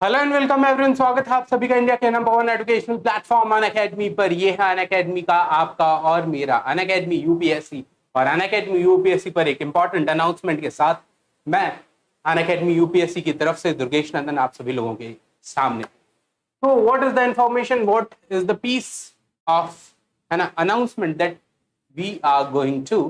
Hello and welcome everyone, स्वागत है आप सभी का इंडिया के नंबर 1 एजुकेशनल प्लेटफॉर्म अनअकैडमी पर। ये है अनअकैडमी का आपका और मेरा अनअकैडमी यूपीएससी। और अनअकैडमी यूपीएससी पर एक इंपॉर्टेंट अनाउंसमेंट के साथ मैं अनअकैडमी यूपीएससी की तरफ से दुर्गेश नंदन आप सभी लोगों के सामने। तो what is the information, what is the piece of an announcement that we are going to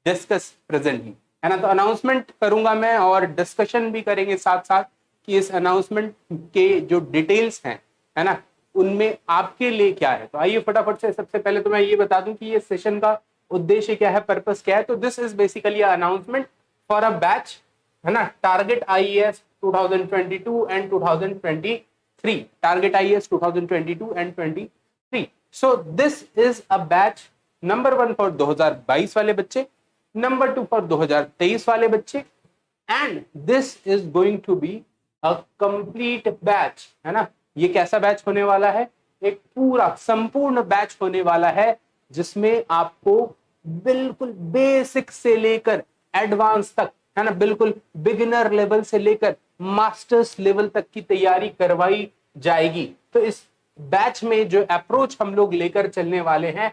discuss presently, है ना। तो अनाउंसमेंट करूंगा मैं और डिस्कशन भी करेंगे साथ साथ कि इस अनाउंसमेंट के जो डिटेल्स हैं, है ना, उनमें आपके लिए क्या है। तो आइए फटाफट से सबसे पहले तो मैं ये बता दूं कि ये सेशन का उद्देश्य क्या है, पर्पस क्या है। तो this is basically announcement for a batch, है ना, target IAS 2022 and 2023, target IAS 2022 and 23। So this is a batch number 1 for 2022 वाले बच्चे, नंबर 2 फॉर 2023 वाले बच्चे, and this is going to be a complete batch, है ना। ये कैसा बैच होने वाला है? एक पूरा संपूर्ण बैच होने वाला है जिसमें आपको बिल्कुल बेसिक से लेकर एडवांस तक, है ना, बिल्कुल बिगिनर लेवल से लेकर मास्टर्स लेवल तक की तैयारी करवाई जाएगी। तो इस बैच में जो अप्रोच हम लोग लेकर चलने वाले हैं,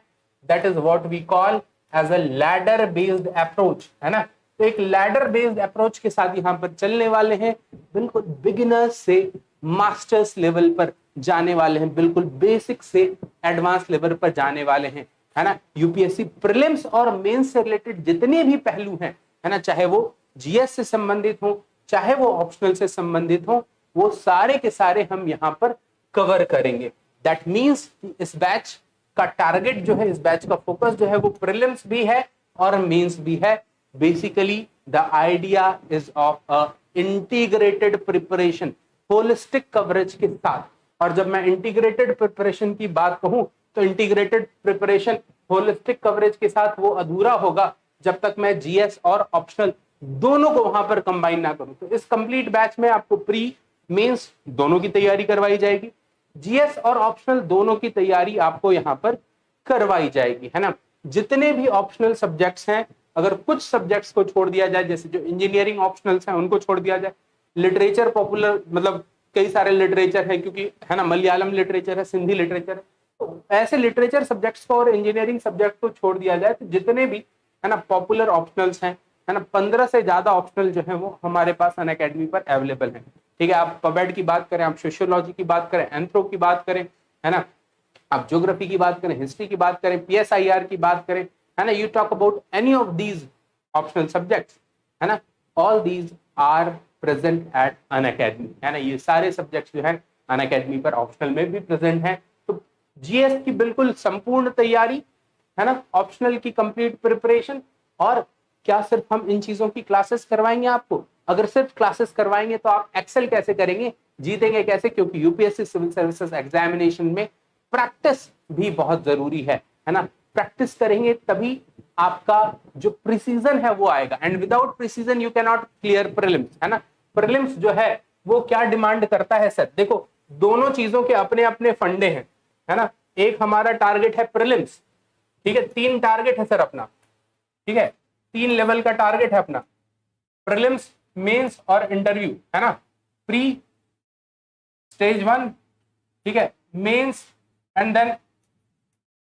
that is what we call as a ladder based approach, है ना। तो एक लैडर बेस्ड अप्रोच के साथ यहां पर चलने वाले हैं, बिल्कुल बिगिनर्स से मास्टर्स लेवल पर जाने वाले हैं, बिल्कुल बेसिक से एडवांस लेवल पर जाने वाले हैं, है ना। यूपीएससी प्रीलिम्स और मेंस से रिलेटेड जितने भी पहलू हैं, है ना, चाहे वो जीएस से संबंधित हो, चाहे वो ऑप्शनल से संबंधित हो, वो सारे के सारे हम यहां पर कवर करेंगे। दैट मींस इस बैच का टारगेट जो है, इस बैच का फोकस जो है वो प्रीलिम्स भी है और मेंस भी है। Basically the idea is of a integrated preparation, holistic coverage के साथ। और जब मैं इंटीग्रेटेड प्रिपरेशन की बात कहूं तो इंटीग्रेटेड प्रिपरेशन होलिस्टिक कवरेज के साथ वो अधूरा होगा जब तक मैं जीएस और ऑप्शनल दोनों को वहां पर कंबाइन ना करूं। तो इस कंप्लीट बैच में आपको प्री मेंस दोनों की तैयारी करवाई जाएगी, जीएस और ऑप्शनल दोनों की तैयारी आपको यहां पर करवाई जाएगी, है ना। जितने भी ऑप्शनल सब्जेक्ट्स हैं, अगर कुछ सब्जेक्ट्स को छोड़ दिया जाए, जैसे जो इंजीनियरिंग ऑप्शनल्स हैं उनको छोड़ दिया जाए, लिटरेचर पॉपुलर, मतलब कई सारे लिटरेचर है, क्योंकि है ना, मलयालम लिटरेचर है, सिंधी लिटरेचर है, तो ऐसे लिटरेचर सब्जेक्ट्स को और इंजीनियरिंग सब्जेक्ट को छोड़ दिया जाए तो जितने भी, है ना, पॉपुलर ऑप्शनल्स हैं, है ना, 15 से ज्यादा ऑप्शनल जो है वो हमारे पास अनअकैडमी पर अवेलेबल है। ठीक है, आप पबेड की बात करें, आप सोशियोलॉजी की बात करें, एंथ्रो की बात करें, है ना, आप ज्योग्राफी की बात करें, हिस्ट्री की बात करें, पीएसआईआर की बात करें, है ना, you talk about any of these optional subjects, है ना, all these are present at Unacademy, है ना। ये सारे सब्जेक्ट्स जो है अनअकैडमी पर ऑप्शनल में भी प्रेजेंट हैं। तो जीएस की बिल्कुल संपूर्ण तैयारी, है ना, ऑप्शनल की कंप्लीट प्रिपरेशन। और क्या सिर्फ हम इन चीजों की क्लासेस करवाएंगे आपको? अगर सिर्फ क्लासेस करवाएंगे तो आप एक्सेल कैसे करेंगे, जीतेंगे कैसे? क्योंकि यूपीएससी सिविल सर्विसेज एग्जामिनेशन में प्रैक्टिस भी बहुत जरूरी है ना। प्रैक्टिस करेंगे तभी आपका जो प्रिसीजन है वो आएगा, and without precision you can not clear prelims, है ना। प्रीलिम्स जो है वो क्या डिमांड करता है सर? देखो, दोनों चीजों के अपने अपने फंडे हैं, है ना। एक हमारा टारगेट है प्रीलिम्स, ठीक है, 3 टारगेट है सर अपना, ठीक है, 3 लेवल का टारगेट है अपना, प्रीलिम्स, मेंस और इंटरव्यू, है ना। प्री स्टेज 1, ठीक है, मेंस एंड देन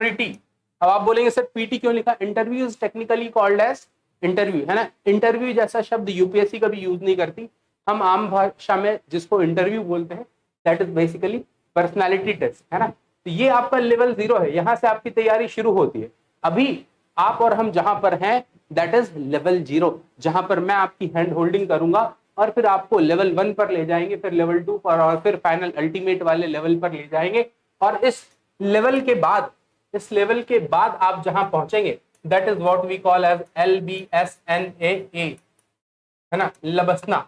प्रीटी। अब आप बोलेंगे सर पीटी क्यों लिखा? Interview is technically called as interview, है ना। इंटरव्यू जैसा शब्द यूपीएससी कभी यूज नहीं करती, हम आम भाषा में जिसको इंटरव्यू बोलते हैं that is basically personality test, है ना। तो ये आपका लेवल 0 है, यहां से आपकी तैयारी शुरू होती है। अभी आप और हम जहां पर हैं दैट इज लेवल 0, जहां पर मैं आपकी हैंड होल्डिंग करूंगा और फिर आपको लेवल 1 पर ले जाएंगे, फिर लेवल 2 पर, और फिर फाइनल अल्टीमेट वाले लेवल पर ले जाएंगे। और इस लेवल के बाद, इस लेवल के बाद आप जहां पहुंचेंगे that is what we call as LBSNAA, है ना, लबसना।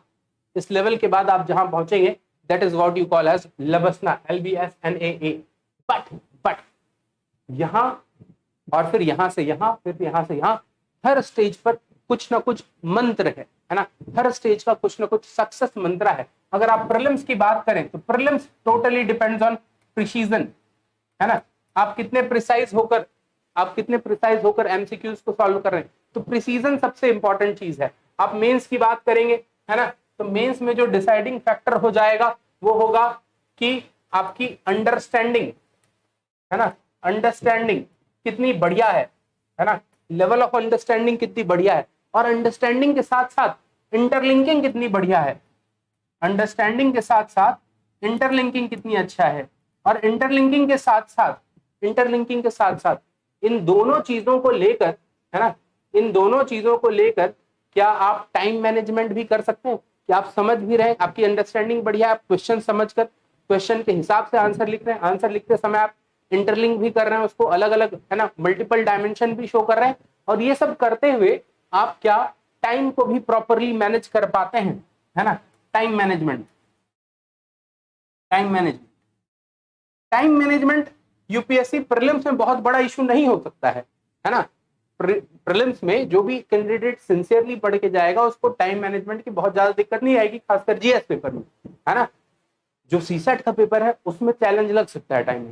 इस लेवल के बाद आप जहां पहुंचेंगे that is what you call as LBSNAA, LBSNAA। But यहां और फिर यहां से यहां, फिर यहां से यहां, हर स्टेज पर कुछ ना कुछ मंत्र है ना। हर स्टेज का कुछ ना कुछ सक्सेस मंत्र है। अगर आप प्रीलिम्स की बात करें तो prelims totally depends on precision, है ना। आप कितने प्रिसाइज होकर एमसीक्यूज को सॉल्व कर रहे हैं, तो प्रिसीजन सबसे इंपॉर्टेंट चीज है। आप मेंस की बात करेंगे, है ना, तो मेंस में जो डिसाइडिंग फैक्टर हो जाएगा वो होगा कि आपकी अंडरस्टैंडिंग, है ना, अंडरस्टैंडिंग कितनी बढ़िया है ना, लेवल ऑफ अंडरस्टैंडिंग कितनी बढ़िया है, और अंडरस्टैंडिंग के साथ साथ इंटरलिंकिंग कितनी बढ़िया है, अंडरस्टैंडिंग के साथ साथ इंटरलिंकिंग कितनी अच्छा है, और इंटरलिंकिंग के साथ साथ इन दोनों चीजों को लेकर, है ना, इन दोनों चीजों को लेकर क्या आप टाइम मैनेजमेंट भी कर सकते हैं, क्या आप समझ भी रहे हैं, आपकी अंडरस्टैंडिंग बढ़िया है, आप क्वेश्चन समझकर क्वेश्चन के हिसाब से आंसर लिख रहे हैं, आंसर लिखते समय आप इंटरलिंक भी कर रहे हैं, उसको अलग अलग, है ना, मल्टीपल डायमेंशन भी शो कर रहे हैं, और ये सब करते हुए आप क्या टाइम को भी प्रॉपरली मैनेज कर पाते हैं, है ना। Time management, time management UPSC prelims में बहुत बड़ा इशू नहीं हो सकता है ना। प्रीलिम्स में जो भी कैंडिडेट सिंसियरली पढ़ के जाएगा उसको टाइम मैनेजमेंट की बहुत ज्यादा दिक्कत नहीं आएगी, खासकर जीएस पेपर में, है ना। जो सीसेट का पेपर है उसमें चैलेंज लग सकता है time,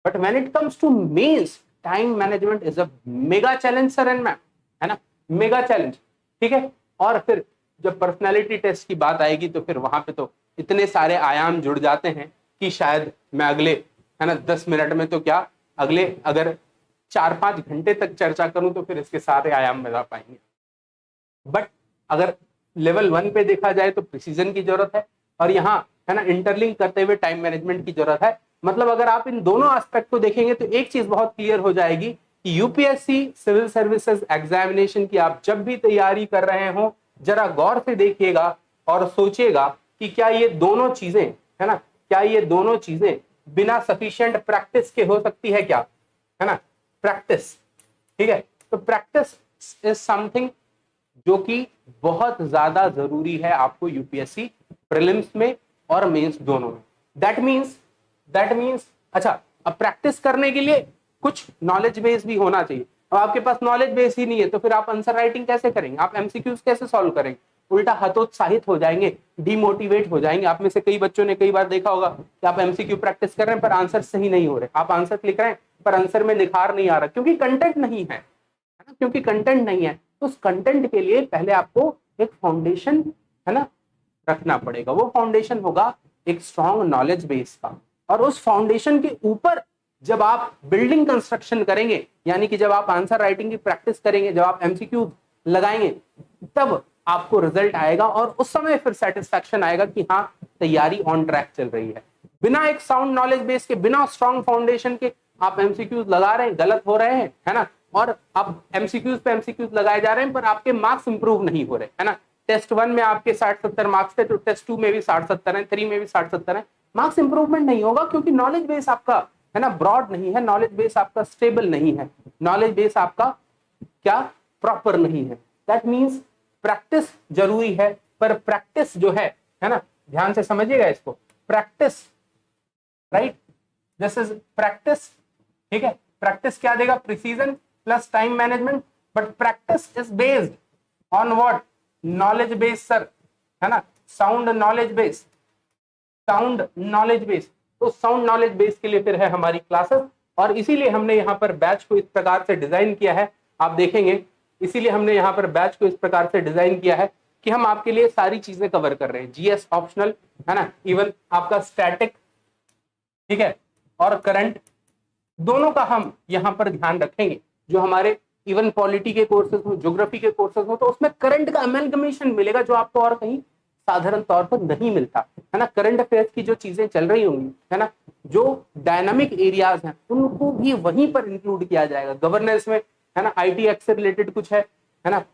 but when it comes to mains, time management is a mega challenge sir and ma'am, है ना, मेगा चैलेंज, ठीक है। और फिर जब पर्सनालिटी टेस्ट की बात आएगी तो फिर वहां पे तो इतने सारे आयाम जुड़ जाते हैं कि शायद मैं अगले, है ना, 10 मिनट में तो क्या, अगले अगर 4-5 घंटे तक चर्चा करूं तो फिर इसके सारे आयाम बता पाएंगे। बट अगर लेवल 1 पे देखा जाए तो प्रिसीजन की जरूरत है, और यहाँ, है ना, इंटरलिंक करते हुए टाइम मैनेजमेंट की जरूरत है। मतलब अगर आप इन दोनों एस्पेक्ट को देखेंगे तो एक चीज बहुत क्लियर हो जाएगी कि यूपीएससी सिविल सर्विसेज एग्जामिनेशन की आप जब भी तैयारी कर रहे हो, जरा गौर से देखिएगा और सोचिएगा कि क्या ये दोनों चीजें, है ना, क्या ये दोनों चीजें बिना सफिशिएंट प्रैक्टिस के हो सकती है क्या, है ना, प्रैक्टिस, ठीक है। तो प्रैक्टिस इज समथिंग जो कि बहुत ज्यादा जरूरी है आपको यूपीएससी प्रीलिम्स में और मेंस दोनों में। दैट मींस अच्छा, अब प्रैक्टिस करने के लिए कुछ नॉलेज बेस भी होना चाहिए। अब आपके पास नॉलेज बेस ही नहीं है तो फिर आप आंसर राइटिंग कैसे करेंगे, आप एमसीक्यूज कैसे सॉल्व करेंगे, उल्टा हतोत्साहित हो जाएंगे, डिमोटिवेट हो जाएंगे। आप में से कई बच्चों ने कई बार देखा होगा कि आप एमसीक्यू प्रैक्टिस कर रहे हैं पर आंसर सही नहीं हो रहे, आप आंसर लिख रहे हैं पर आंसर में निखार नहीं आ रहा, क्योंकि कंटेंट नहीं है ना, क्योंकि कंटेंट नहीं है। तो उस कंटेंट के लिए पहले आपको एक फाउंडेशन, है ना, रखना पड़ेगा। वो फाउंडेशन होगा एक स्ट्रॉन्ग नॉलेज बेस का, और उस फाउंडेशन के ऊपर जब आप बिल्डिंग कंस्ट्रक्शन करेंगे, यानी कि जब आप आंसर राइटिंग की प्रैक्टिस करेंगे, जब आप एमसीक्यू लगाएंगे, तब आपको रिजल्ट आएगा, और उस समय फिर सेटिस्फैक्शन आएगा कि हाँ, तैयारी ऑन ट्रैक चल रही है। बिना एक साउंड नॉलेज बेस के, बिना स्ट्रॉन्ग फाउंडेशन के आप एमसीक्यूज लगा रहे हैं, गलत हो रहे हैं, है ना, और आप एमसीक्यूज पे एमसीक्यूज लगाए जा रहे हैं पर आपके मार्क्स इंप्रूव नहीं हो रहे, है ना। टेस्ट 1 में आपके 60-70 मार्क्स थे तो टेस्ट 2 में भी 60-70 है, 3 में भी 60-70 है, मार्क्स इंप्रूवमेंट नहीं होगा क्योंकि नॉलेज बेस आपका, है ना, ब्रॉड नहीं है, नॉलेज बेस आपका स्टेबल नहीं है, नॉलेज बेस आपका क्या, प्रॉपर नहीं है। दैट मींस प्रैक्टिस जरूरी है, पर प्रैक्टिस जो है ना, ध्यान से समझिएगा इसको, practice, right, this is practice, ठीक है। प्रैक्टिस क्या देगा, precision plus time management, but practice is based on what, knowledge base sir, है ना, sound knowledge base, sound knowledge base. तो साउंड नॉलेज बेस के लिए फिर है हमारी क्लासेस, और इसीलिए हमने यहाँ पर बैच को इस प्रकार से डिजाइन किया है, आप देखेंगे, इसीलिए हमने यहाँ पर बैच को इस प्रकार से डिजाइन किया है कि हम आपके लिए सारी चीजें कवर कर रहे हैं, जीएस ऑप्शनल, है ना, इवन आपका स्टैटिक, ठीक है, और करंट, दोनों का हम यहाँ पर ध्यान रखेंगे। जो हमारे इवन पॉलिटी के कोर्सेज हो, ज्योग्राफी के कोर्सेज हो, तो उसमें करंट का अमेलगमेशन मिलेगा जो आपको और कहीं साधारण तौर पर नहीं मिलता, है ना। करंट अफेयर्स की जो चीजें चल रही होंगी, है ना, जो डायनामिक एरियाज हैं उनको भी वहीं पर इंक्लूड किया जाएगा। गवर्नेंस में, है ना, आईटी एक्ट से रिलेटेड कुछ है ना,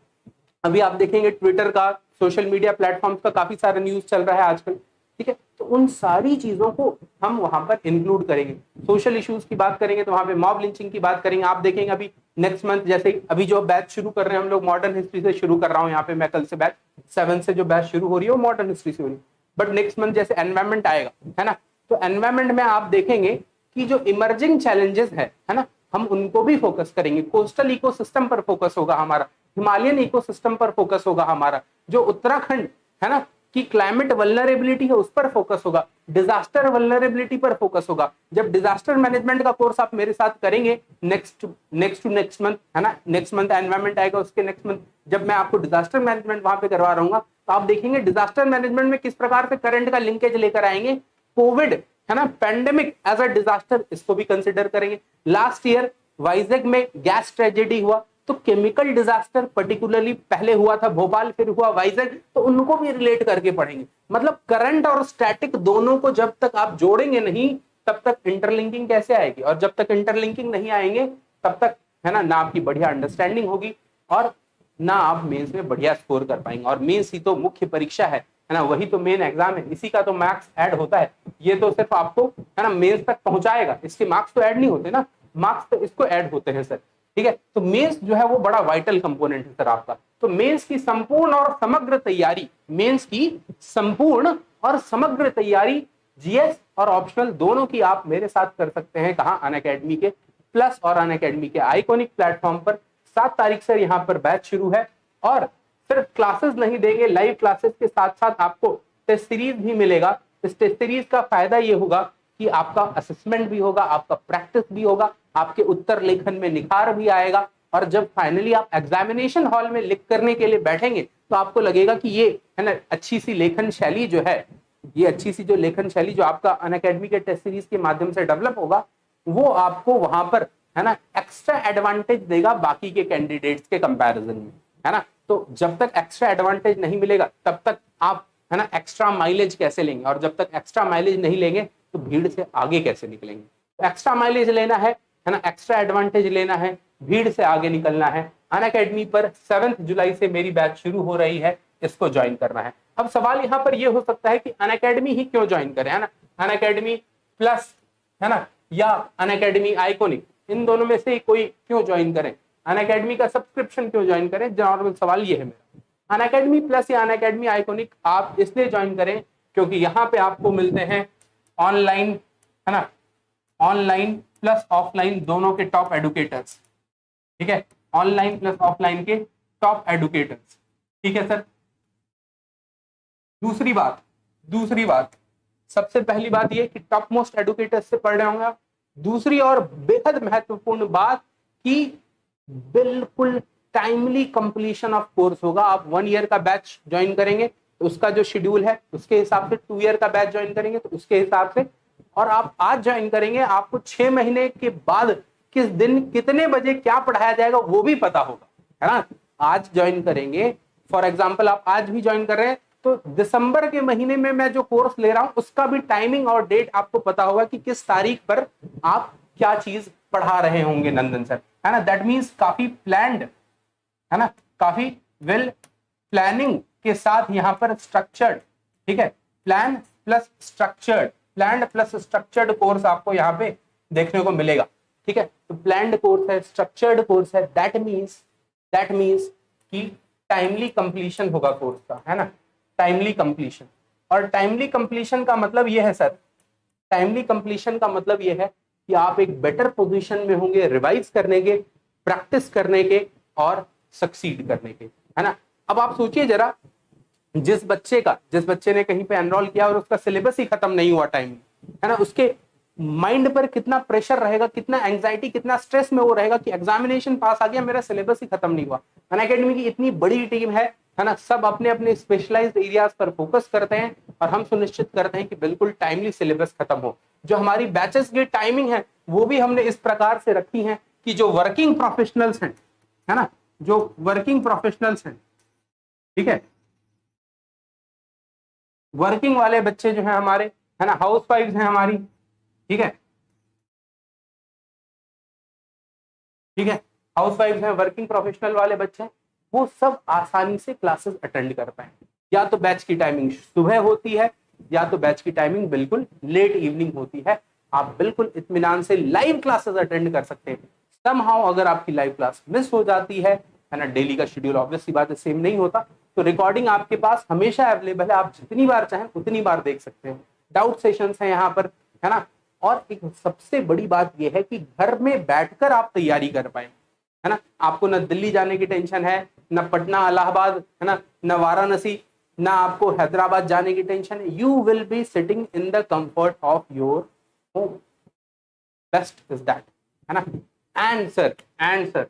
अभी आप देखेंगे ट्विटर का, सोशल मीडिया प्लेटफॉर्म्स का काफी सारा न्यूज चल रहा है आजकल, ठीक है। तो उन सारी चीजों को हम वहां पर इंक्लूड करेंगे। सोशल इश्यूज की बात करेंगे तो वहां पे मॉब लिंचिंग की बात करेंगे। आप देखेंगे अभी नेक्स्ट मंथ, जैसे अभी जो बैच शुरू कर रहे हैं हम लोग, मॉडर्न हिस्ट्री से शुरू कर रहा हूँ यहाँ पे मैं, कल से बैच 7 से जो बैच शुरू हो रही है वो मॉडर्न हिस्ट्री से हो रही है, बट नेक्स्ट मंथ जैसे एनवायरमेंट आएगा, है ना, तो एनवायरमेंट में आप देखेंगे कि जो इमर्जिंग चैलेंजेस है ना, हम उनको भी फोकस करेंगे। कोस्टल इकोसिस्टम पर फोकस होगा हमारा, हिमालयन इकोसिस्टम पर फोकस होगा हमारा, जो उत्तराखंड, है ना, कि क्लाइमेट वल्नरेबिलिटी है उस पर फोकस होगा, डिजास्टर वल्नरेबिलिटी पर फोकस होगा। जब डिजास्टर मैनेजमेंट का कोर्स आप मेरे साथ करेंगे नेक्स्ट नेक्स्ट मंथ, है ना, नेक्स्ट मंथ एनवायरमेंट आएगा, उसके नेक्स्ट मंथ जब मैं आपको डिजास्टर मैनेजमेंट वहां पे करवा रहा हूँ, तो आप देखेंगे डिजास्टर मैनेजमेंट में किस प्रकार से करंट का लिंकेज लेकर आएंगे, कोविड, है ना, पेंडेमिक एज अ डिजास्टर, इसको भी कंसिडर करेंगे। लास्ट ईयर वाइजैक में गैस ट्रेजेडी हुआ, तो केमिकल डिजास्टर पर्टिकुलरली पहले हुआ था भोपाल, फिर हुआ वाइजैक, तो उनको भी रिलेट करके पढ़ेंगे। मतलब करंट और स्टैटिक दोनों को जब तक आप जोड़ेंगे नहीं तब तक इंटरलिंकिंग कैसे आएगी, और जब तक इंटरलिंकिंग नहीं आएंगे तब तक, है ना आपकी बढ़िया अंडरस्टैंडिंग होगी और ना आप मेंस में बढ़िया स्कोर कर पाएंगे। और मेंस ही तो मुख्य परीक्षा है ना, वही तो मेन एग्जाम है, इसी का तो मार्क्स ऐड होता है। ये तो सिर्फ आपको, है ना, मेंस तक पहुंचाएगा, इसके मार्क्स तो ऐड नहीं होते ना, मार्क्स तो इसको ऐड होते हैं सर। ठीक है, तो मेंस जो है वो बड़ा वाइटल कंपोनेंट है सर आपका। तो मेंस की संपूर्ण और समग्र तैयारी, मेंस की संपूर्ण और समग्र तैयारी जीएस और ऑप्शनल दोनों की आप मेरे साथ कर सकते हैं। कहां? अनअकैडमी के प्लस और अनअकैडमी के आइकॉनिक प्लेटफॉर्म पर। 7 तारीख से यहाँ पर बैच शुरू है और सिर्फ क्लासेस नहीं देंगे, लाइव क्लासेस के साथ साथ आपको टेस्ट सीरीज भी मिलेगा। इस टेस्ट सीरीज का फायदा ये होगा कि आपका असेसमेंट भी होगा, आपका प्रैक्टिस भी होगा, आपके उत्तर लेखन में निखार भी आएगा, और जब फाइनली आप एग्जामिनेशन हॉल में लिख करने के लिए बैठेंगे तो आपको लगेगा कि ये, है ना, अच्छी सी लेखन शैली जो है, ये अच्छी सी जो लेखन शैली जो आपका अनअकैडमी के टेस्ट सीरीज के माध्यम से डेवलप होगा, वो आपको वहां पर, है ना, एक्स्ट्रा एडवांटेज देगा बाकी के कैंडिडेट्स के कंपैरिजन में, है ना। तो जब तक एक्स्ट्रा एडवांटेज नहीं मिलेगा तब तक आप, है ना, एक्स्ट्रा माइलेज कैसे लेंगे, और जब तक एक्स्ट्रा माइलेज नहीं लेंगे तो भीड़ से आगे कैसे निकलेंगे। तो एक्स्ट्रा माइलेज लेना है ना, एक्स्ट्रा एडवांटेज लेना है, भीड़ से आगे निकलना है। अनअकैडमी पर 7 जुलाई से मेरी बैच शुरू हो रही है, इसको ज्वाइन करना है। अब सवाल यहाँ पर यह हो सकता है कि अनअकैडमी ही क्यों ज्वाइन करें, है ना, अनअकैडमी प्लस, है ना, या अनअकैडमी आइकॉनिक, इन दोनों में से कोई क्यों ज्वाइन करें, अनअकैडमी का सब्सक्रिप्शन क्यों ज्वाइन करें। नॉर्मल सवाल ये है मेरा। अनअकैडमी प्लस या अनअकैडमी आइकॉनिक आप इसलिए ज्वाइन करें क्योंकि यहाँ पे आपको मिलते हैं ऑनलाइन, है ना, ऑनलाइन प्लस ऑफलाइन दोनों के टॉप एडुकेटर्स। ठीक है, ऑनलाइन प्लस ऑफलाइन के टॉप एडुकेटर्स। ठीक है सर। दूसरी बात, सबसे पहली बात ये कि टॉप मोस्ट एडुकेटर्स से पढ़ रहे होंगे आप। दूसरी और बेहद महत्वपूर्ण बात कि बिल्कुल टाइमली कंप्लीशन ऑफ कोर्स होगा। आप 1 ईयर का बैच ज्वाइन करेंगे तो उसका जो शेड्यूल है उसके हिसाब से, 2 ईयर का बैच ज्वाइन करेंगे तो उसके हिसाब से, और आप आज ज्वाइन करेंगे आपको 6 महीने के बाद किस दिन कितने बजे क्या पढ़ाया जाएगा वो भी पता होगा, है ना। आज ज्वाइन करेंगे, फॉर एग्जाम्पल आप आज भी ज्वाइन कर रहे हैं तो दिसंबर के महीने में मैं जो कोर्स ले रहा हूं उसका भी टाइमिंग और डेट आपको पता होगा कि किस तारीख पर आप क्या चीज पढ़ा रहे होंगे नंदन सर, है ना। दैट मीन्स काफी प्लान्ड, है ना, काफी वेल प्लानिंग के साथ यहाँ पर स्ट्रक्चर्ड, ठीक है, plan plus structured, planned plus structured course आपको यहाँ पे देखने को मिलेगा। ठीक है, तो प्लान्ड कोर्स है, स्ट्रक्चर्ड कोर्स है, दैट मीन्स कि टाइमली कंप्लीशन होगा कोर्स का, है ना, टाइमली कंप्लीशन। और टाइमली कंप्लीशन का मतलब यह है सर, टाइमली कंप्लीशन का मतलब यह है कि आप एक बेटर पोजीशन में होंगे रिवाइज करने के, प्रैक्टिस करने के और सक्सीड करने के, है ना। अब आप सोचिए जरा, जिस बच्चे ने कहीं पे एनरोल किया और उसका सिलेबस ही खत्म नहीं हुआ टाइम, है ना, उसके माइंड पर कितना प्रेशर रहेगा, कितना एंजाइटी, कितना स्ट्रेस में वो रहेगा कि एग्जामिनेशन पास आ गया, मेरा सिलेबस ही खत्म नहीं हुआ। अनअकैडमी की इतनी बड़ी टीम है ना, सब अपने अपने स्पेशलाइज्ड एरियाज पर फोकस करते हैं और हम सुनिश्चित करते हैं कि बिल्कुल टाइमली सिलेबस खत्म हो। जो हमारी बैचेस की टाइमिंग है वो भी हमने इस प्रकार से रखी है कि जो वर्किंग प्रोफेशनल्स हैं, है ना, जो वर्किंग प्रोफेशनल्स हैं, ठीक है, वर्किंग वाले बच्चे जो हैं हमारे, है ना, हाउसवाइफ्स हैं हमारी, ठीक है, हाउसवाइफ्स हैं, वर्किंग प्रोफेशनल वाले बच्चे, वो सब आसानी से क्लासेस अटेंड कर पाए। या तो बैच की टाइमिंग सुबह होती है या तो बैच की टाइमिंग बिल्कुल लेट इवनिंग होती है। आप बिल्कुल इत्मीनान से लाइव क्लासेस अटेंड कर सकते हैं। समहाउ अगर आपकी लाइव क्लास मिस हो जाती है ना, डेली का शेड्यूल ऑब्वियस सी बात है सेम नहीं होता, तो रिकॉर्डिंग आपके पास हमेशा अवेलेबल है, आप जितनी बार चाहें उतनी बार देख सकते हैं। डाउट सेशंस हैं यहाँ पर, है ना। और एक सबसे बड़ी बात यह है कि घर में बैठकर आप तैयारी कर पाए, है ना। आपको न दिल्ली जाने की टेंशन है, न पटना, इलाहाबाद, है ना, न वाराणसी, ना आपको हैदराबाद जाने की टेंशन है। You will be sitting in the comfort of your home. Best is that, है ना। एंड सर,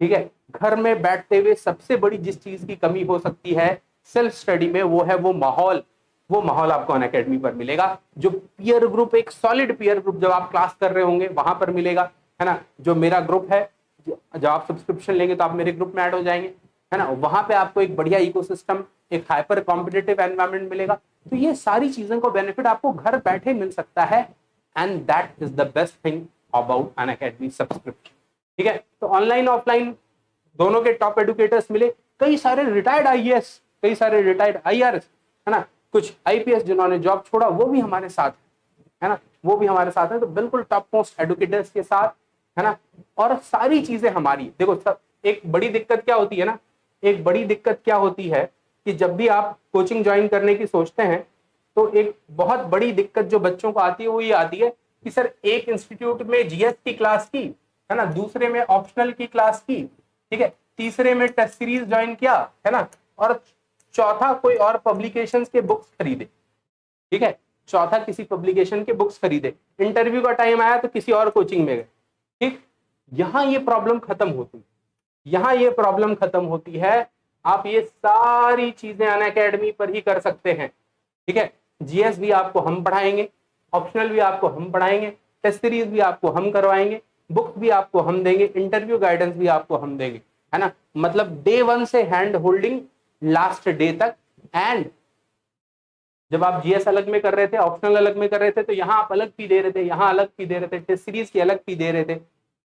ठीक है, घर में बैठते हुए सबसे बड़ी जिस चीज की कमी हो सकती है सेल्फ स्टडी में, वो है वो माहौल वो माहौल आपको अनअकैडमी पर मिलेगा। जो पीयर ग्रुप, एक सॉलिड पीयर ग्रुप जब आप क्लास कर रहे होंगे वहां पर मिलेगा, है ना। जो मेरा ग्रुप है, जब आप सब्सक्रिप्शन लेंगे तो आप मेरे ग्रुप में ऐड हो जाएंगे, है ना। वहां पे आपको एक बढ़िया इकोसिस्टम, एक हाइपर कॉम्पिटिटिव एनवायरनमेंट मिलेगा। तो ये सारी चीजों को बेनिफिट आपको घर बैठे मिल सकता है, and that is the best thing about Unacademy subscription. ठीक है, तो ऑनलाइन ऑफलाइन दोनों के टॉप एडुकेटर्स मिले, कई सारे रिटायर्ड आईएएस, कई सारे रिटायर्ड आईआरएस, है ना, कुछ आईपीएस जिन्होंने जॉब छोड़ा वो भी हमारे साथ है ना, वो भी हमारे साथ है। तो बिल्कुल टॉप मोस्ट एडुकेटर्स के साथ, है ना। और सारी चीजें हमारी, देखो सब, एक बड़ी दिक्कत क्या होती है ना, एक बड़ी दिक्कत क्या होती है कि जब भी आप कोचिंग ज्वाइन करने की सोचते हैं तो एक बहुत बड़ी दिक्कत जो बच्चों को आती है वो ये आती है कि सर एक इंस्टीट्यूट में जीएस की क्लास की, है ना, दूसरे में ऑप्शनल की क्लास की, ठीक है, तीसरे में टेस्ट सीरीज ज्वाइन किया, है ना, और चौथा कोई और पब्लिकेशंस के बुक्स खरीदे, ठीक है, चौथा किसी पब्लिकेशन के बुक्स खरीदे, इंटरव्यू का टाइम आया तो किसी और कोचिंग में गए। ठीक, यहां ये प्रॉब्लम खत्म होती है, यहां ये प्रॉब्लम खत्म होती है। आप ये सारी चीजें अनअकैडमी पर ही कर सकते हैं। ठीक है, जीएस भी आपको हम पढ़ाएंगे, ऑप्शनल भी आपको हम पढ़ाएंगे, टेस्ट सीरीज भी आपको हम करवाएंगे, बुक भी आपको हम देंगे, इंटरव्यू गाइडेंस भी आपको हम देंगे, है ना। मतलब डे 1 से हैंड होल्डिंग लास्ट डे तक। एंड जब आप जीएस अलग में कर रहे थे, ऑप्शनल अलग में कर रहे थे, तो यहाँ आप अलग फी दे रहे थे, यहाँ अलग फी दे रहे थे, टेस्ट सीरीज की अलग फी दे रहे थे,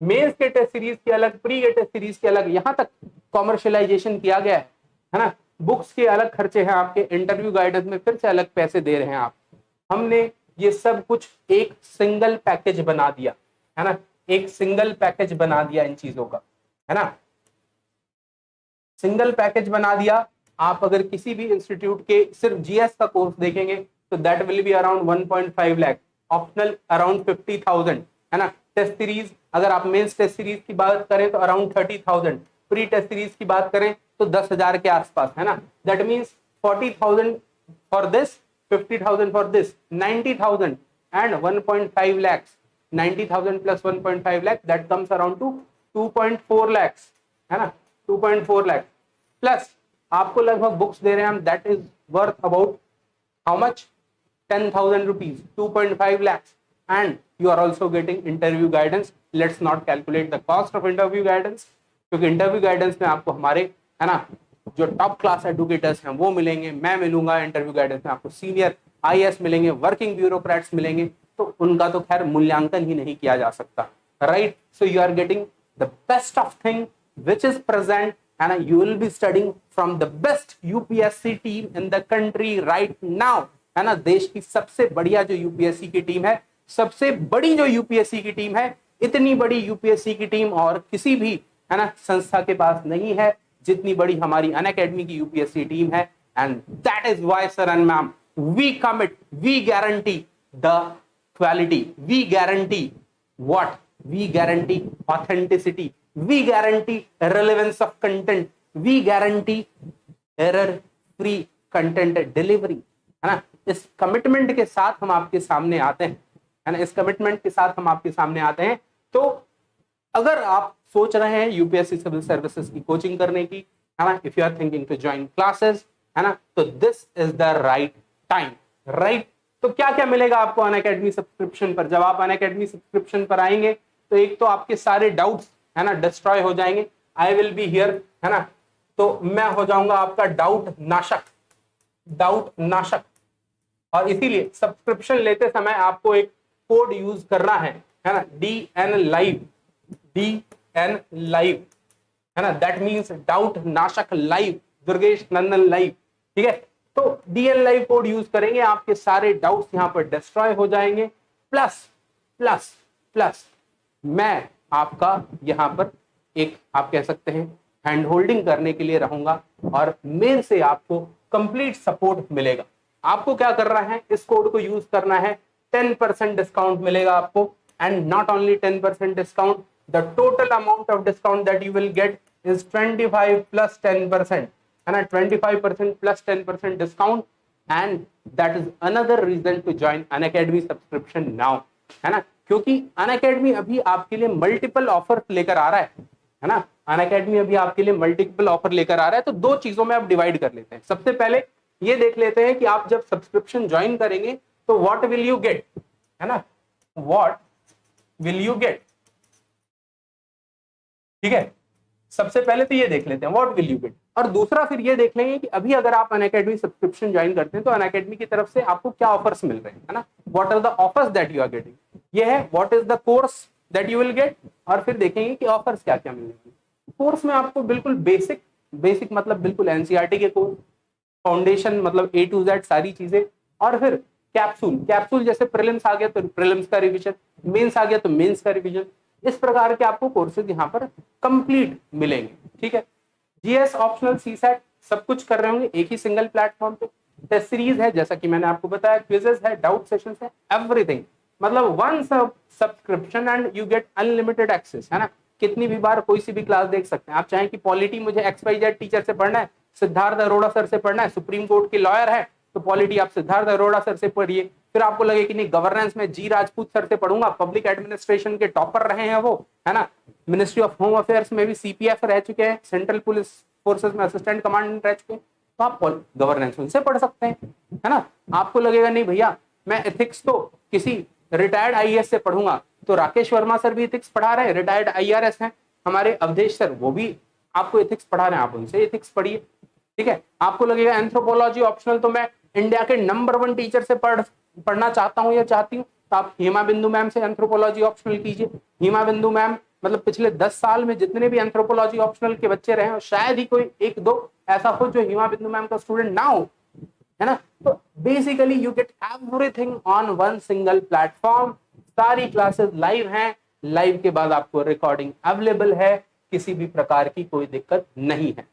मेंस के टेस्ट सीरीज की अलग, प्री के टेस्ट सीरीज की अलग, यहाँ तक कॉमर्शियलाइजेशन किया गया है ना। बुक्स के अलग खर्चे हैं आपके, इंटरव्यू गाइडेंस में फिर से अलग पैसे दे रहे हैं आप। हमने ये सब कुछ एक सिंगल पैकेज बना दिया, है ना, एक सिंगल पैकेज बना दिया इन चीजों का, है ना, सिंगल पैकेज बना दिया। आप अगर किसी भी इंस्टीट्यूट के सिर्फ जीएस का कोर्स देखेंगे तो that will be around 1.5 lakh, optional around 50,000, है ना। टेस्ट सीरीज अगर आप मेंस टेस्ट सीरीज की बात करें तो अराउंड 30,000, प्री टेस्ट सीरीज की बात करें तो 10,000 के आसपास, है ना। That means 40,000 for this, 50,000 for this, 90,000 and 1.5 lakhs, 90,000 plus 1.5 lakh that comes around two 2.4 lakhs, है ना, 2.4 लाख प्लस आपको लगभग बुक्स दे रहे हैं हम, that is worth about how much, 10,000 rupees, 2.5 lakhs, and you are also getting interview guidance. Let's not calculate the cost of interview guidance, क्योंकि interview guidance में आपको हमारे, है ना, जो टॉप क्लास एडुकेटर्स हैं वो मिलेंगे, मैं मिलूंगा इंटरव्यू गाइडेंस में, आपको सीनियर आईएएस मिलेंगे, वर्किंग ब्यूरोक्रेट्स मिलेंगे, तो उनका तो खैर मूल्यांकन ही नहीं किया जा सकता, right. So you are getting the best of thing which is present, and you will be studying from the best UPSC team in the country right now, है ना। देश की सबसे बढ़िया जो यूपीएससी की टीम है, सबसे बड़ी जो यूपीएससी की टीम है, इतनी बड़ी यूपीएससी की टीम और किसी भी, है ना, संस्था के पास नहीं है जितनी बड़ी हमारी अनअकैडमी की यूपीएससी टीम है। And that is why sir and ma'am we commit, we guarantee the quality, we guarantee what, we guarantee authenticity, we guarantee relevance of content, we guarantee error free content delivery, है ना। इस commitment के साथ हम आपके सामने आते हैं, है ना, इस कमिटमेंट के साथ हम आपके सामने आते हैं। तो अगर आप सोच रहे हैं यूपीएससी सिविल सर्विसेज की कोचिंग करने की, है ना, if you are thinking to join classes, है ना, तो this is the right time, right. तो क्या क्या मिलेगा आपको अनअकैडमी सब्सक्रिप्शन पर? जब आप अनअकैडमी सब्सक्रिप्शन पर आएंगे तो एक तो आपके सारे डाउट्स, है ना, डिस्ट्रॉय हो जाएंगे, आई विल बी हियर, है ना, तो मैं हो जाऊंगा आपका डाउट नाशक, डाउट नाशक। और इसीलिए सब्सक्रिप्शन लेते समय आपको एक कोड यूज करना है ना, DN लाइव, DN लाइव, है ना, दैट मींस डाउट नाशक लाइव, दुर्गेश नंदन लाइव, ठीक है। तो DN लाइव कोड यूज करेंगे, आपके सारे डाउट्स यहां पर डिस्ट्रॉय हो जाएंगे। प्लस प्लस प्लस मैं आपका यहां पर एक, आप कह सकते हैं, हैंड होल्डिंग करने के लिए रहूंगा और मेल से आपको कंप्लीट सपोर्ट मिलेगा। आपको क्या करना है, इस कोड को यूज करना है, 10% डिस्काउंट मिलेगा आपको। And not only 10% discount, the total amount of discount that you will get is 25 plus 10%, है ना, 25% plus 10% discount. And that is another reason to join Unacademy subscription now, है ना, क्योंकि अनअकैडमी अभी आपके लिए मल्टीपल ऑफर लेकर आ रहा है ना, अनअकैडमी अभी आपके लिए मल्टीपल ऑफर लेकर आ रहा है। तो दो चीजों में आप डिवाइड कर लेते हैं। सबसे पहले ये देख लेते हैं कि आप जब सब्सक्रिप्शन ज्वाइन करेंगे तो व्हाट विल यू गेट, है ना, व्हाट विल यू गेट। ठीक है, सबसे पहले तो ये देख लेते हैं व्हाट विल यू गेट, और दूसरा फिर ये देख लेंगे कि अभी अगर आप अनअकैडमी सब्सक्रिप्शन ज्वाइन करते हैं तो अनअकैडमी की तरफ से आपको क्या ऑफर्स मिल रहे हैं, है ना, what are the offers that you are getting. ये है what is the course that you will get, और फिर देखेंगे कि ऑफर्स क्या क्या मिलेंगे। कोर्स में आपको बिल्कुल बेसिक, बेसिक मतलब बिल्कुल एनसीईआरटी के कोर्स, फाउंडेशन मतलब A to Z सारी चीजें, और फिर कैप्सूल, कैप्सूल जैसे प्रीलिम्स आ गया तो प्रीलिम्स का रिवीजन, मेंस आ गया तो मेंस का रिवीजन, इस प्रकार के आपको कोर्सेज यहाँ पर कंप्लीट मिलेंगे। ठीक है, जीएस ऑप्शनल सीसैट सब कुछ कर रहे होंगे एक ही सिंगल प्लेटफॉर्म पे। टेस्ट सीरीज है जैसा कि मैंने आपको बताया, क्विजेस है, डाउट सेशंस है, एवरीथिंग, मतलब one subscription and you get unlimited access, है ना, कितनी भी बार कोई सी भी क्लास देख सकते हैं आप। चाहे कि पॉलिटी मुझे XYZ टीचर से पढ़ना है, सिद्धार्थ अरोड़ा सर से पढ़ना है, सुप्रीम कोर्ट के लॉयर है तो पॉलिटी आप सिद्धार्थ अरोड़ा सर से पढ़िए। फिर आपको लगे कि नहीं गवर्नेंस में जी राजपूत सर से पढ़ूंगा, पब्लिक एडमिनिस्ट्रेशन के टॉपर रहे हैं वो, है ना, मिनिस्ट्री ऑफ होम अफेयर्स में भी CPF रह चुके हैं, सेंट्रल पुलिस फोर्सेस में असिस्टेंट कमांडेंट रह चुके हैं, तो आप गवर्नेंस उनसे पढ़ सकते हैं, है ना। आपको लगेगा नहीं भैया मैं एथिक्स तो किसी रिटायर्ड IAS से पढ़ूंगा, तो राकेश वर्मा सर भी एथिक्स पढ़ा रहे हैं, रिटायर्ड IRS हैं, हमारे अवधेश सर वो भी आपको एथिक्स पढ़ा रहे हैं, आप उनसे एथिक्स पढ़िए। ठीक है, आपको लगेगा एंथ्रोपोलॉजी ऑप्शनल तो मैं इंडिया के नंबर 1 टीचर से पढ़ना चाहता हूं या चाहती हूँ, तो आप हेमा बिंदु मैम से एंथ्रोपोलॉजी ऑप्शनल कीजिए। हेमा बिंदु मैम मतलब पिछले 10 साल में जितने भी एंथ्रोपोलॉजी ऑप्शनल के बच्चे रहे हो, शायद ही कोई एक दो ऐसा हो जो हेमा बिंदु मैम का स्टूडेंट ना हो, है ना। तो basically you get everything on one single platform. सारी क्लासेस लाइव हैं, लाइव के बाद आपको रिकॉर्डिंग अवेलेबल है, किसी भी प्रकार की कोई दिक्कत नहीं है।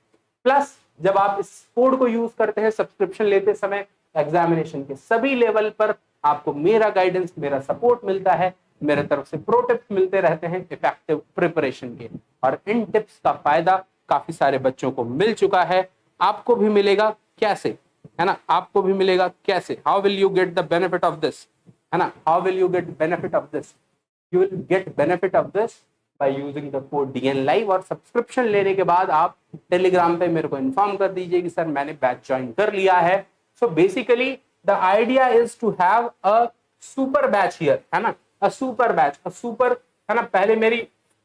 प्लस जब आप इस कोड को यूज करते हैं सब्सक्रिप्शन लेते समय, एग्जामिनेशन के सभी लेवल पर आपको मेरा गाइडेंस, मेरा सपोर्ट मिलता है, मेरे तरफ से प्रो टिप्स मिलते रहते हैं इफेक्टिव प्रिपरेशन के, और इन टिप्स का फायदा काफी सारे बच्चों को मिल चुका है, आपको भी मिलेगा। कैसे, है ना, आपको भी मिलेगा कैसे, how will you get the benefit of this, है ना, how will you get benefit of this, you will get benefit of this by using the code DN Live। और सब्सक्रिप्शन लेने के बाद आप टेलीग्राम पे मेरे को इन्फॉर्म कर दीजिए कि सर मैंने बैच ज्वाइन कर लिया है। So basically the idea is to have a super batch here, है ना, a super batch, a super, है ना, पहले मेरी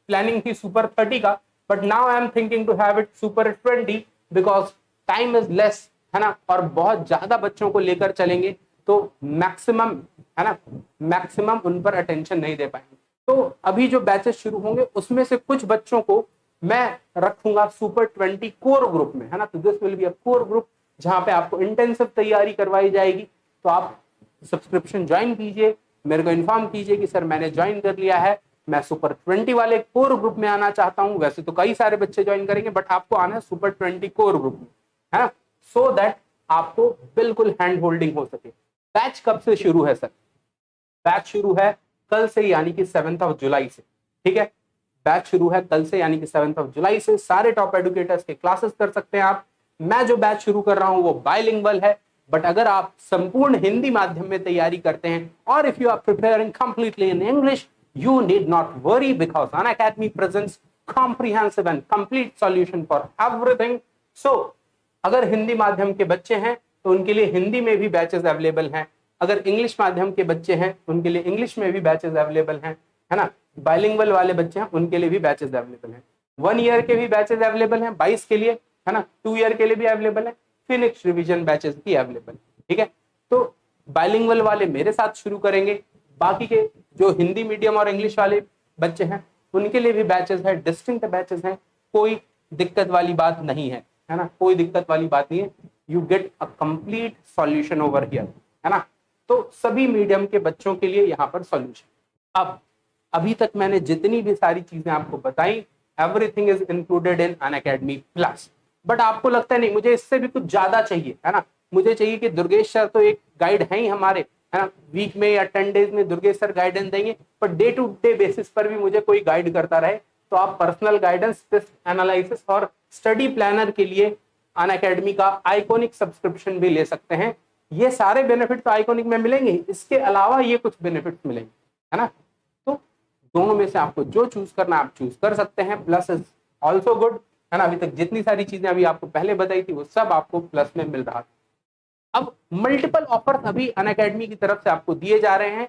प्लानिंग थी सुपर 30 का, but now I am thinking to have it super 20 because time is less, है ना, और बहुत ज्यादा बच्चों को लेकर चलेंगे तो मैक्सिमम, है ना, मैक्सिमम उन पर अटेंशन नहीं दे पाएंगे। तो अभी जो बैचेस शुरू होंगे उसमें से कुछ बच्चों को मैं रखूंगा सुपर 20 कोर ग्रुप में, है ना, तो this will be a core group जहां पे आपको इंटेंसिव तैयारी करवाई जाएगी। तो आप सब्सक्रिप्शन ज्वाइन कीजिए, मेरे को इन्फॉर्म कीजिए कि सर मैंने ज्वाइन कर लिया है, मैं सुपर 20 वाले कोर ग्रुप में आना चाहता हूं। वैसे तो कई सारे बच्चे ज्वाइन करेंगे बट आपको आना है सुपर 20 कोर ग्रुप में, है ना, सो दैट आपको बिल्कुल हैंड होल्डिंग हो सके। बैच कब से शुरू है सर? बैच शुरू है कल से, यानी कि 7 जुलाई से। ठीक है, बैच शुरू है कल से यानी कि 7 जुलाई से। सारे टॉप एडुकेटर्स के क्लासेस कर सकते हैं आप। मैं जो बैच शुरू कर रहा हूं वो बाइलिंगुअल है, बट अगर आप संपूर्ण हिंदी माध्यम में तैयारी करते हैं और if you are preparing completely in English, you need not worry because Unacademy presents comprehensive and complete solution for everything. So, अगर हिंदी माध्यम के बच्चे हैं तो उनके लिए हिंदी में भी बैचेस अवेलेबल हैं, अगर इंग्लिश माध्यम के बच्चे हैं उनके लिए इंग्लिश में भी बैचेस अवेलेबल हैं, है ना, बाइलिंगुअल वाले बच्चे हैं उनके लिए भी बैचेस अवेलेबल हैं। 1 ईयर के भी बैचेस अवेलेबल हैं 22 के लिए, है ना, 2 ईयर के लिए भी अवेलेबल है, फिनिक्स रिवीजन बैचेस भी अवेलेबल। ठीक है, तो बाइलिंगुअल वाले मेरे साथ शुरू करेंगे, बाकी के जो हिंदी मीडियम और इंग्लिश वाले बच्चे हैं उनके लिए भी बैचेस है, डिस्टिंक्ट बैचेस हैं, कोई दिक्कत वाली बात नहीं है, है ना, कोई दिक्कत वाली बात नहीं है। You get a complete solution over here, है ना, तो सभी मीडियम के बच्चों के लिए यहाँ पर सॉल्यूशन। अब अभी तक मैंने जितनी भी सारी चीजें आपको बताई, everything is included in Unacademy plus. But आपको लगता है नहीं मुझे इससे भी कुछ ज्यादा चाहिए, है ना, मुझे चाहिए कि दुर्गेश सर तो एक गाइड है ही हमारे, है ना, वीक में या 10 डेज में दुर्गेश सर गाइडेंस देंगे, per day to day basis पर भी मुझे कोई गाइड करता रहे, तो आप पर्सनल गाइडेंस, टेस्ट एनालिसिस और स्टडी प्लानर के लिए अनअकैडमी का आइकॉनिक सब्सक्रिप्शन भी ले सकते हैं। ये सारे बेनिफिट तो आइकॉनिक में मिलेंगे, इसके अलावा ये कुछ बेनिफिट मिलेंगे, है ना, तो दोनों में से आपको जो चूज करना आप चूज कर सकते हैं। प्लस इज ऑल्सो गुड, है ना, अभी तक जितनी सारी चीजें अभी आपको पहले बताई थी वो सब आपको प्लस में मिल रहा था। अब मल्टीपल ऑफर्स अभी अनअकैडमी की तरफ से आपको दिए जा रहे हैं,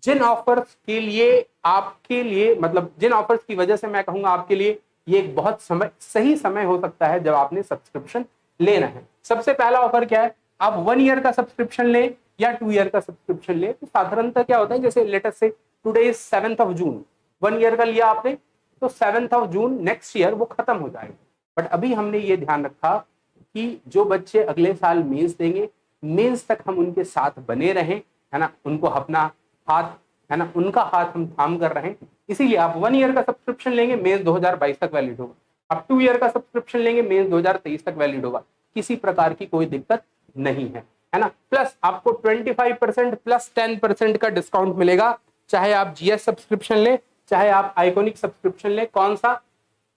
जिन ऑफर्स के लिए आपके लिए मतलब जिन ऑफर्स की वजह से मैं कहूंगा आपके लिए ये एक बहुत सही समय हो सकता है जब आपने सब्सक्रिप्शन लेना है। सबसे पहला ऑफर क्या है, आप 1 ईयर का सब्सक्रिप्शन ले या 2 ईयर का सब्सक्रिप्शन ले। तो साधारणतः क्या होता है, जैसे लेटेस्ट से today is 7th of June, 1 year का लिया आपने तो 7th of June next year वो खत्म हो जाएगा। बट अभी हमने ये ध्यान रखा कि जो बच्चे अगले साल मेंस देंगे, मेंस तक हम उनके साथ बने रहें, है ना, उनको अपना हाथ, है ना, उनका हाथ हम थाम कर रहे हैं। इसीलिए आप 1 ईयर का सब्सक्रिप्शन लेंगे, मेंस 2022 तक वैलिड होगा। आप 2 ईयर का सब्सक्रिप्शन लेंगे, मेंस 2023 तक वैलिड होगा। किसी प्रकार की कोई दिक्कत नहीं है ना। प्लस आपको 25% प्लस 10% का डिस्काउंट मिलेगा, चाहे आप जीएस सब्सक्रिप्शन ले, चाहे आप आइकॉनिक सब्सक्रिप्शन ले। कौन सा?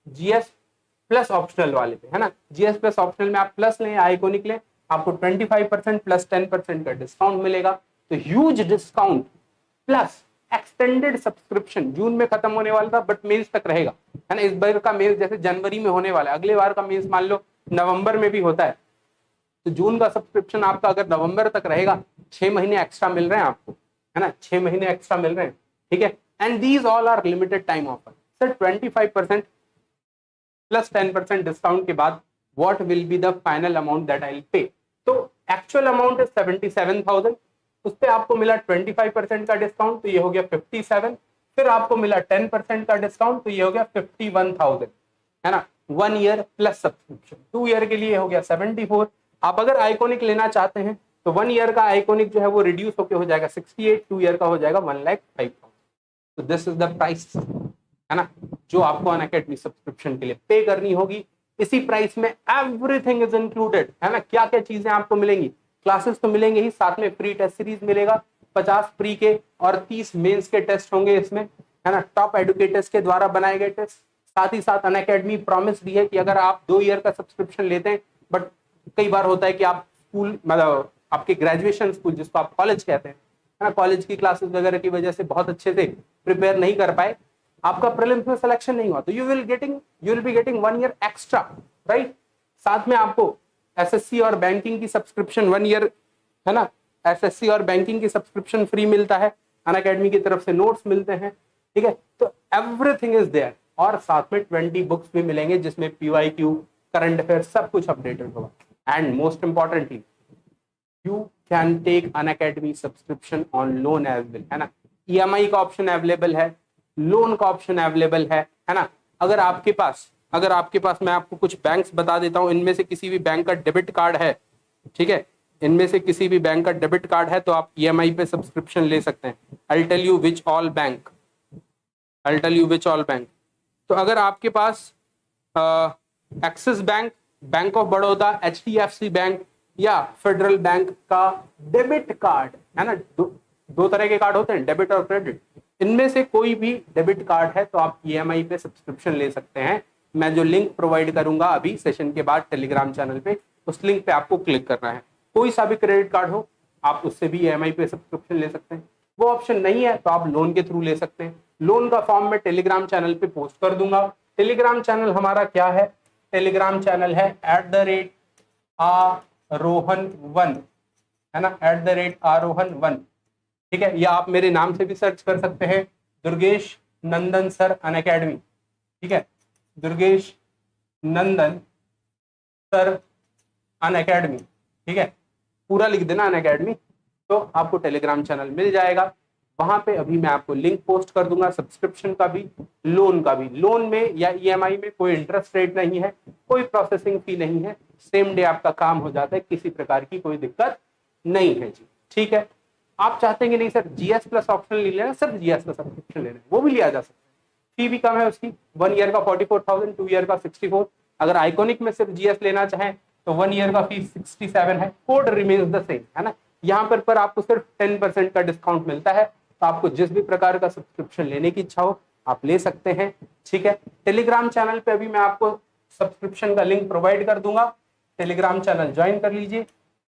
जीएस प्लस ऑप्शनल वाले पे, है ना। जीएस प्लस ऑप्शनल में आप प्लस लें, आइकॉनिक लें, आपको 25% प्लस 10% का डिस्काउंट मिलेगा। तो huge discount plus extended subscription. June में खत्म होने वाला था बट मेंस तक रहेगा, है ना। इस बार का मेंस जैसे जनवरी में होने वाला है, अगले बार का मेंस मान लो नवंबर में भी होता है, तो जून का सब्सक्रिप्शन आपका अगर नवंबर तक रहेगा, 6 महीने एक्स्ट्रा मिल रहे हैं आपको, है ना, 6 महीने एक्स्ट्रा मिल रहे हैं, ठीक है। And these all are limited time offer. Sir 25% plus 10% discount के बाद what will be the final amount that I will pay? तो एक्चुअल अमाउंट इज 77,000, उस पे आपको मिला 25% का डिस्काउंट, तो ये हो गया 57। फिर आपको मिला 10% का डिस्काउंट, तो ये हो गया 51,000, है ना। 1 ईयर प्लस सब्सक्रिप्शन। 2 ईयर के लिए हो गया 74। आप अगर आइकॉनिक लेना चाहते हैं तो 1 ईयर का आइकॉनिक जो है वो रिड्यूस होकर हो जाएगा 68, 2 ईयर का हो जाएगा 1,05,000। तो दिस इज द प्राइस, है ना, जो आपको अनअकैडमी सब्सक्रिप्शन के लिए पे करनी होगी। इसी प्राइस में एवरीथिंग इज इंक्लूडेड, है ना। क्या क्या चीजें आपको मिलेंगी? क्लासेस तो मिलेंगे ही, साथ में फ्री टेस्ट सीरीज मिलेगा, 50 प्री के और 30 मेंस के टेस्ट होंगे इसमें, है ना, टॉप एडुकेटर्स के द्वारा बनाए गए टेस्ट। साथ ही साथ अनअकैडमी प्रॉमिस दी है कि अगर आप 2 ईयर का सब्सक्रिप्शन लेते हैं, बट कई बार होता है कि आप स्कूल मतलब आपके ग्रेजुएशन स्कूल जिसको आप कॉलेज कहते हैं, है ना, कॉलेज की क्लासेस वगैरह की वजह से बहुत अच्छे से प्रिपेयर नहीं कर पाए, आपका प्रीलिम्स में सिलेक्शन नहीं हुआ, तो you will be getting 1 year extra, right. साथ में आपको एसएससी और बैंकिंग की सब्सक्रिप्शन 1 ईयर, है ना, एसएससी और बैंकिंग की सब्सक्रिप्शन फ्री मिलता है, अनअकैडमी की तरफ से नोट्स मिलते हैं, ठीक है। तो एवरीथिंग इज देयर। और साथ में 20 बुक्स भी मिलेंगे जिसमें पीवाईक्यू, करंट अफेयर सब कुछ अपडेटेड होगा। And most importantly you can take Unacademy subscription on loan as well, है ना। ईएमआई का ऑप्शन अवेलेबल है, लोन का ऑप्शन अवेलेबल है ना। अगर आपके पास मैं आपको कुछ बैंक्स बता देता हूं, इनमें से किसी भी बैंक का डेबिट कार्ड है, ठीक है, इनमें से किसी भी बैंक का डेबिट कार्ड है तो आप ईएमआई पे सब्सक्रिप्शन ले सकते हैं। I tell you which all bank. तो अगर आपके पास Axis Bank, Bank of Baroda, HDFC Bank या फेडरल बैंक का डेबिट कार्ड, है ना, दो तरह के कार्ड होते हैं, डेबिट और क्रेडिट, इनमें से कोई भी डेबिट कार्ड है तो आप ईएमआई पे सब्सक्रिप्शन ले सकते हैं। मैं जो लिंक प्रोवाइड करूंगा अभी सेशन के बाद टेलीग्राम चैनल पे, उस लिंक पे आपको क्लिक करना है। कोई सा भी क्रेडिट कार्ड हो आप उससे भी ईएमआई पे सब्सक्रिप्शन ले सकते हैं। वो ऑप्शन नहीं है तो आप लोन के थ्रू ले सकते हैं। लोन का फॉर्म मैं टेलीग्राम चैनल पे पोस्ट कर दूंगा। टेलीग्राम चैनल हमारा क्या है? टेलीग्राम चैनल है @आरोहन1, है ना, @आरोहन1, ठीक है। या आप मेरे नाम से भी सर्च कर सकते हैं, दुर्गेश नंदन सर अनअकैडमी, ठीक है, दुर्गेश नंदन सर अनअकैडमी, ठीक है, पूरा लिख देना अनअकैडमी, तो आपको टेलीग्राम चैनल मिल जाएगा। वहां पे अभी मैं आपको लिंक पोस्ट कर दूंगा, सब्सक्रिप्शन का भी, लोन का भी। लोन में या ईएमआई में कोई इंटरेस्ट रेट नहीं है, कोई प्रोसेसिंग फी नहीं है, सेम डे आपका काम हो जाता है, किसी प्रकार की कोई दिक्कत नहीं है जी, ठीक है। आप चाहते हैं कि नहीं सर जीएस प्लस ऑप्शनल ले लेना, सिर्फ जीएस का सब्सक्रिप्शन लेना है, वो भी लिया जा सकता है। फी भी कम है उसकी, 1 ईयर का 44,000, 2 ईयर का 64। अगर आइकॉनिक में सिर्फ जीएस लेना चाहें तो 1 ईयर का फी 67 है, कोड रिमेन्स द सेम, है ना। यहाँ पर आपको सिर्फ 10% का डिस्काउंट मिलता है, तो आपको जिस भी प्रकार का सब्सक्रिप्शन लेने की इच्छा हो आप ले सकते हैं, ठीक है। टेलीग्राम चैनल पे अभी मैं आपको सब्सक्रिप्शन का लिंक प्रोवाइड कर दूंगा, टेलीग्राम चैनल ज्वाइन कर लीजिए,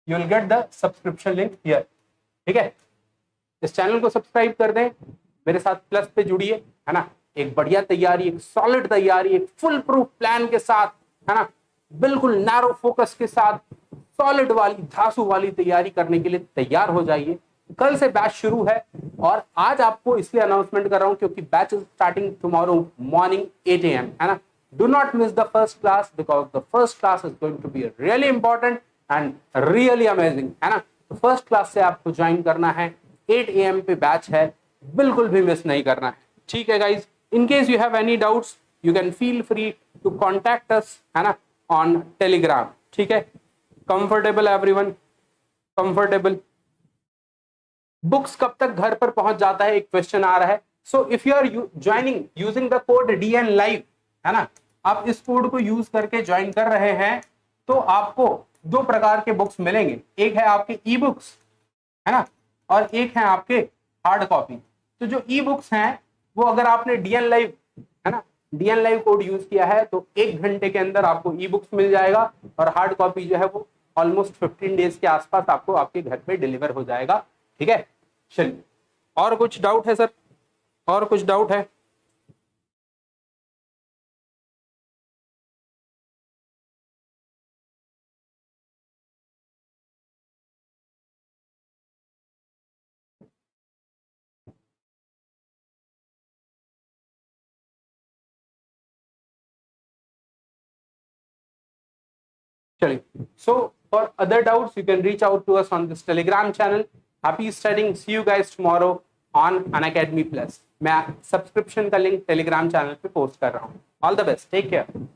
you will get the subscription link here, ठीक है। इस चैनल को सब्सक्राइब कर दें, मेरे साथ प्लस पे जुड़िए, है ना। एक बढ़िया तैयारी, एक सॉलिड तैयारी, एक फुल प्रूफ प्लान के साथ, है ना, बिल्कुल नैरो फोकस के साथ सॉलिड वाली धांसू वाली तैयारी करने के लिए तैयार हो जाइए। कल से बैच शुरू है और आज आपको इसलिए अनाउंसमेंट कर रहा हूं क्योंकि batch is starting tomorrow morning 8 AM, है ना। Do not miss the first class because the first class is going to be really important and really amazing, है ना। तो फर्स्ट क्लास से आपको ज्वाइन करना है, 8 AM पे बैच है, बिल्कुल भी मिस नहीं करना है, ठीक है guys. In case you have any doubts you can feel free to contact us, है ना, ऑन टेलीग्राम, ठीक है। Comfortable everyone, comfortable. बुक्स कब तक घर पर पहुंच जाता है, एक क्वेश्चन आ रहा है। So if you are joining using the code DN live, है ना, आप इस कोड को यूज करके ज्वाइन कर रहे हैं तो आपको दो प्रकार के बुक्स मिलेंगे। एक है आपके ई बुक्स, है ना, और एक है आपके हार्ड कॉपी। तो जो ई बुक्स हैं वो अगर आपने DN लाइव, है ना, DN लाइव कोड यूज किया है तो 1 घंटे के अंदर आपको ई बुक्स मिल जाएगा और हार्ड कॉपी जो है वो ऑलमोस्ट 15 डेज के आसपास आपको आपके घर पे डिलीवर हो जाएगा, ठीक है। चलिए, और कुछ डाउट है सर? और कुछ डाउट है? चलिए, so for other doubts you can reach out to us on this Telegram channel. Happy studying. See you guys tomorrow on Unacademy Plus. मैं सब्सक्रिप्शन का लिंक टेलीग्राम चैनल पे पोस्ट कर रहा हूँ। All the best, take care.